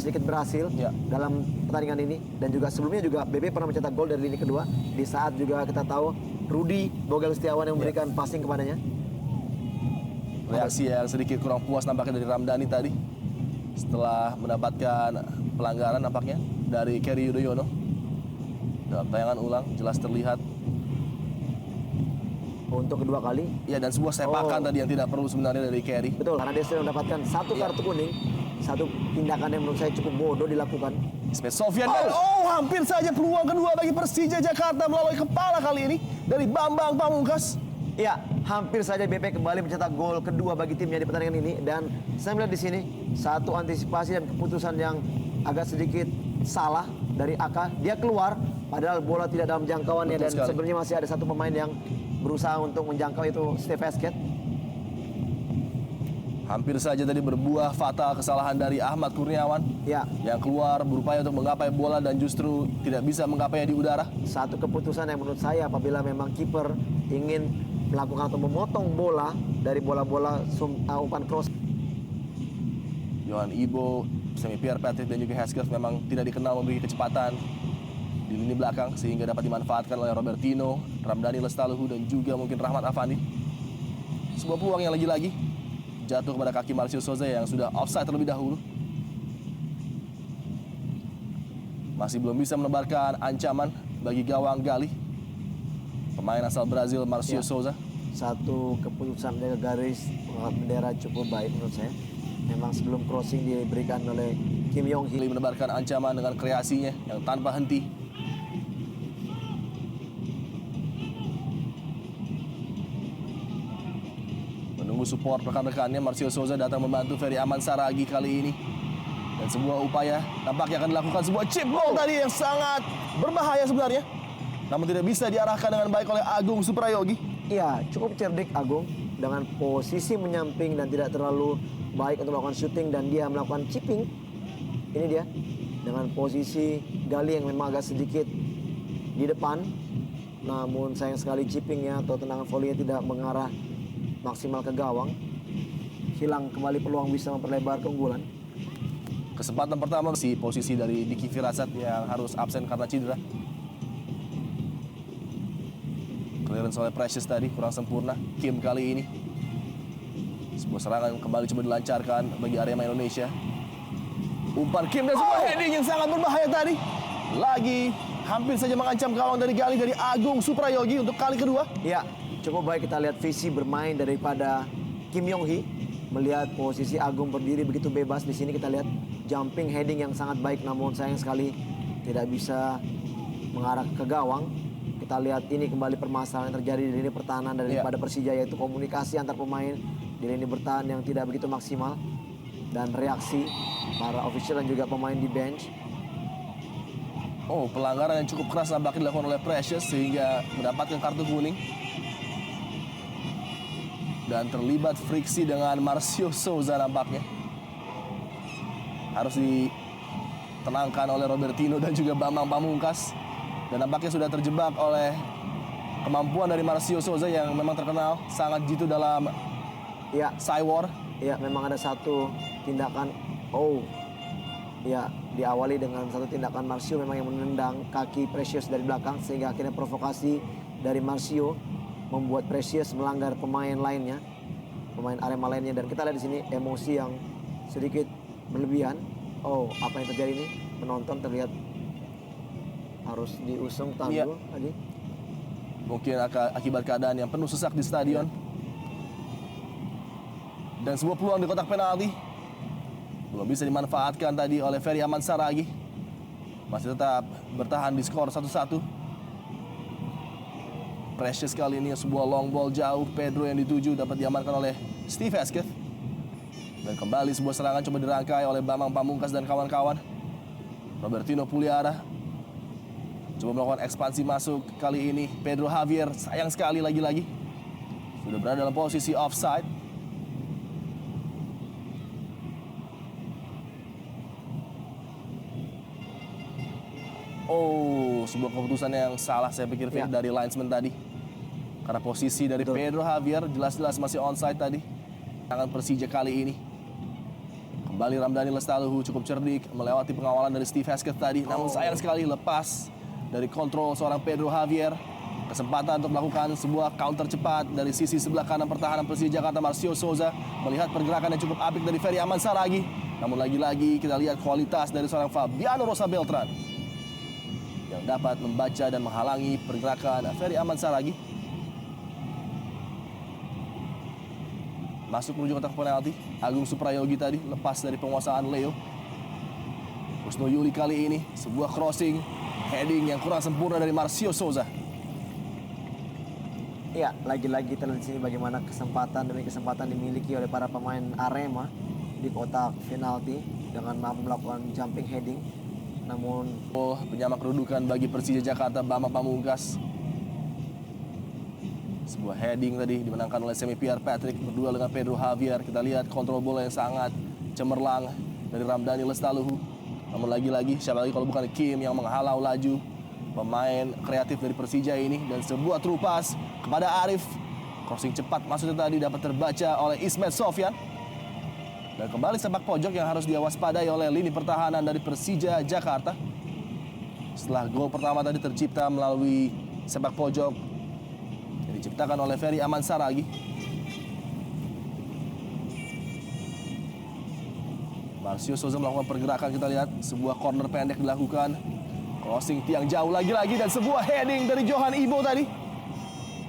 sedikit berhasil dalam pertandingan ini. Dan juga sebelumnya juga BP pernah mencetak gol dari lini kedua. Di saat juga kita tahu Rudi Bogal Setiawan yang memberikan passing kepadanya. Reaksi yang sedikit kurang puas nampaknya dari Ramdhani tadi. Setelah mendapatkan pelanggaran nampaknya dari Kerry Yudhoyono. Dalam tayangan ulang jelas terlihat. Untuk kedua kali. Ya, dan sebuah sepakan tadi yang tidak perlu sebenarnya dari Kerry. Betul, karena dia sudah mendapatkan satu kartu kuning. Satu tindakan yang menurut saya cukup bodoh dilakukan. Ismet Sofyan dan hampir saja peluang kedua bagi Persija Jakarta melalui kepala kali ini dari Bambang Pamungkas. Ya, hampir saja BP kembali mencetak gol kedua bagi timnya di pertandingan ini. Dan saya melihat di sini satu antisipasi dan keputusan yang agak sedikit salah dari Aka. Dia keluar padahal bola tidak dalam jangkauannya. Dan sebenarnya masih ada satu pemain yang berusaha untuk menjangkau, itu Steve Esket. Hampir saja tadi berbuah fatal kesalahan dari Ahmad Kurniawan. Ya. Yang keluar berupaya untuk menggapai bola dan justru tidak bisa menggapainya di udara. Satu keputusan yang menurut saya apabila memang kiper ingin melakukan atau memotong bola dari bola-bola umpan cross. Johan Ibo, Semi Pierre Patrick dan juga Hesketh memang tidak dikenal memiliki kecepatan di lini belakang sehingga dapat dimanfaatkan oleh Robertino, Ramdhani Lestaluhu dan juga mungkin Rahmat Afandi. Sebuah peluang yang lagi-lagi jatuh kepada kaki Marcio Souza yang sudah offside terlebih dahulu. Masih belum bisa menebarkan ancaman bagi gawang Gali. Pemain asal Brazil Marcio Souza. Satu keputusan menjaga garis bendera cukup baik menurut saya. Memang sebelum crossing diberikan oleh Kim Yong Hee. Menebarkan ancaman dengan kreasinya yang tanpa henti. Menunggu support rekan-rekannya, Marcio Souza datang membantu Ferry Aman Saragi kali ini. Dan sebuah upaya nampaknya akan dilakukan sebuah chip ball tadi yang sangat berbahaya sebenarnya. Namun tidak bisa diarahkan dengan baik oleh Agung Suprayogi. Iya, cukup cerdik Agung dengan posisi menyamping dan tidak terlalu baik untuk melakukan shooting dan dia melakukan chipping. Ini dia dengan posisi Gali yang memang agak sedikit di depan. Namun sayang sekali chippingnya atau tendangan volley-nya tidak mengarah maksimal ke gawang. Hilang kembali peluang bisa memperlebar keunggulan. Kesempatan pertama si posisi dari Diki Firasat yang harus absen karena cedera. Clearance oleh Precious tadi kurang sempurna. Kim kali ini. Sebuah serangan kembali coba dilancarkan bagi Arema Indonesia. Umpan Kim dan sebuah heading yang sangat berbahaya tadi. Lagi hampir saja mengancam gawang dari Gali dari Agung Suprayogi untuk kali kedua. Ya, cukup baik kita lihat visi bermain daripada Kim Yong Hee. Melihat posisi Agung berdiri begitu bebas di sini, kita lihat jumping heading yang sangat baik, namun sayang sekali tidak bisa mengarah ke gawang. Kita lihat ini kembali permasalahan yang terjadi di lini pertahanan daripada Persija, yaitu komunikasi antar pemain di lini bertahan yang tidak begitu maksimal dan reaksi para official dan juga pemain di bench. Oh, pelanggaran yang cukup keras nampaknya dilakukan oleh Precious sehingga mendapatkan kartu kuning. Dan terlibat friksi dengan Marcio Souza nampaknya. Harus ditenangkan oleh Robertino dan juga Bambang Pamungkas. Dan nampaknya sudah terjebak oleh kemampuan dari Marcio Souza yang memang terkenal sangat jitu dalam Cywar. Ya, memang ada satu tindakan. Ya, diawali dengan satu tindakan Marcio memang yang menendang kaki Precious dari belakang sehingga akhirnya provokasi dari Marcio membuat Precious melanggar pemain lainnya, pemain Arema lainnya, dan kita lihat di sini emosi yang sedikit berlebihan. Apa yang terjadi ini? Penonton terlihat harus diusung tanggul tadi. Mungkin akibat keadaan yang penuh sesak di stadion. Dan sebuah peluang di kotak penalti belum bisa dimanfaatkan tadi oleh Ferry Aman Saragi. Masih tetap bertahan di skor 1-1. Precious kali ini sebuah long ball jauh, Pedro yang dituju dapat diamankan oleh Steve Hesketh. Dan kembali sebuah serangan coba dirangkai oleh Bambang Pamungkas dan kawan-kawan. Robertino Puliara coba melakukan ekspansi masuk kali ini. Pedro Javier sayang sekali lagi-lagi sudah berada dalam posisi offside. Sebuah keputusan yang salah saya pikir dari linesman tadi. Karena posisi dari Pedro Javier jelas-jelas masih onside tadi. Tangan Persija kali ini. Kembali Ramdhani Lestaluhu cukup cerdik melewati pengawalan dari Steve Hesketh tadi. Namun sayang sekali lepas dari kontrol seorang Pedro Javier. Kesempatan untuk melakukan sebuah counter cepat dari sisi sebelah kanan pertahanan Persija Jakarta. Marcio Souza melihat pergerakan yang cukup apik dari Ferry Aman Saragi. Namun lagi-lagi kita lihat kualitas dari seorang Fabiano Rosa Beltran yang dapat membaca dan menghalangi pergerakan Ferry Aman Saragi. Masuk menuju kotak penalti. Agung Suprayogi tadi lepas dari penguasaan Leo. Kusno Yuli kali ini sebuah crossing heading yang kurang sempurna dari Marcio Souza. Ya, lagi-lagi kita lihat di sini bagaimana kesempatan demi kesempatan dimiliki oleh para pemain Arema di kotak penalti dengan mampu melakukan jumping heading. Namun Penyamak kedudukan bagi Persija Jakarta Bambang Pamungkas. Sebuah heading tadi dimenangkan oleh Semi Pierre Patrick berdua dengan Pedro Javier. Kita lihat kontrol bola yang sangat cemerlang dari Ramdhani Lestaluhu. Namun lagi-lagi siapa lagi kalau bukan Kim yang menghalau laju pemain kreatif dari Persija ini. Dan sebuah true pass kepada Arif. Crossing cepat maksudnya tadi dapat terbaca oleh Ismet Sofyan. Dan kembali sepak pojok yang harus diwaspadai oleh lini pertahanan dari Persija Jakarta. Setelah gol pertama tadi tercipta melalui sepak pojok yang diciptakan oleh Ferry Aman Saragi. Marcio Souza melakukan pergerakan, kita lihat sebuah corner pendek dilakukan. Crossing tiang jauh lagi-lagi dan sebuah heading dari Johan Ibo tadi.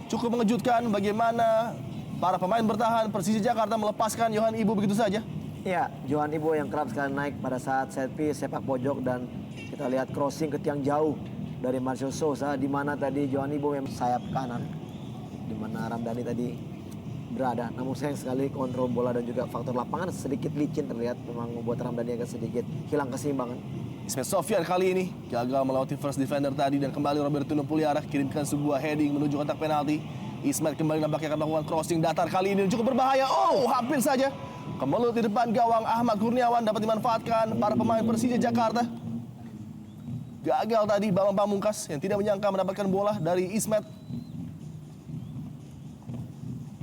Cukup mengejutkan bagaimana para pemain bertahan Persija Jakarta melepaskan Johan Ibo begitu saja. ya, Johan Ibo yang kerap sekali naik pada saat set piece sepak pojok dan kita lihat crossing ke tiang jauh dari Marcio Souza di mana tadi Johan Ibo memang sayap kanan di mana Ramdhani tadi berada. Namun sayang sekali kontrol bola dan juga faktor lapangan sedikit licin terlihat memang membuat Ramdhani agak sedikit hilang keseimbangan. Ismet Sofyan kali ini gagal melewati first defender tadi dan kembali Robertino Puliara kirimkan sebuah heading menuju kotak penalti. Ismet kembali nampaknya akan melakukan crossing datar kali ini cukup berbahaya. Oh, hampir saja kemelut di depan gawang Ahmad Kurniawan, dapat dimanfaatkan para pemain Persija Jakarta. Gagal tadi Bambang Pamungkas yang tidak menyangka mendapatkan bola dari Ismet.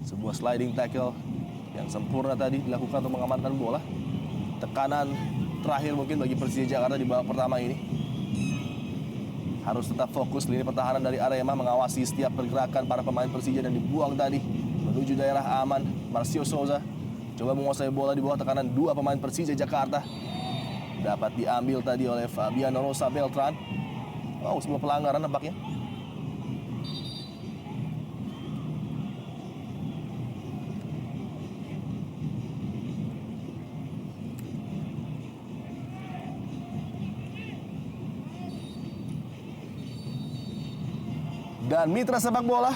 Sebuah sliding tackle yang sempurna tadi dilakukan untuk mengamankan bola. Tekanan terakhir mungkin bagi Persija Jakarta di babak pertama ini. Harus tetap fokus lini pertahanan dari Arema mengawasi setiap pergerakan para pemain Persija dan dibuang tadi menuju daerah aman. Marcio Souza coba menguasai bola di bawah tekanan dua pemain Persija Jakarta. Dapat diambil tadi oleh Fabiano Rosa Beltran. Wow, sebuah pelanggaran nampaknya. Dan mitra sepak bola,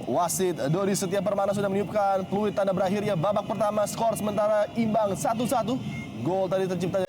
wasit Dodi Setia Permana sudah meniupkan peluit tanda berakhirnya babak pertama. Skor sementara imbang 1-1. Gol tadi tercipta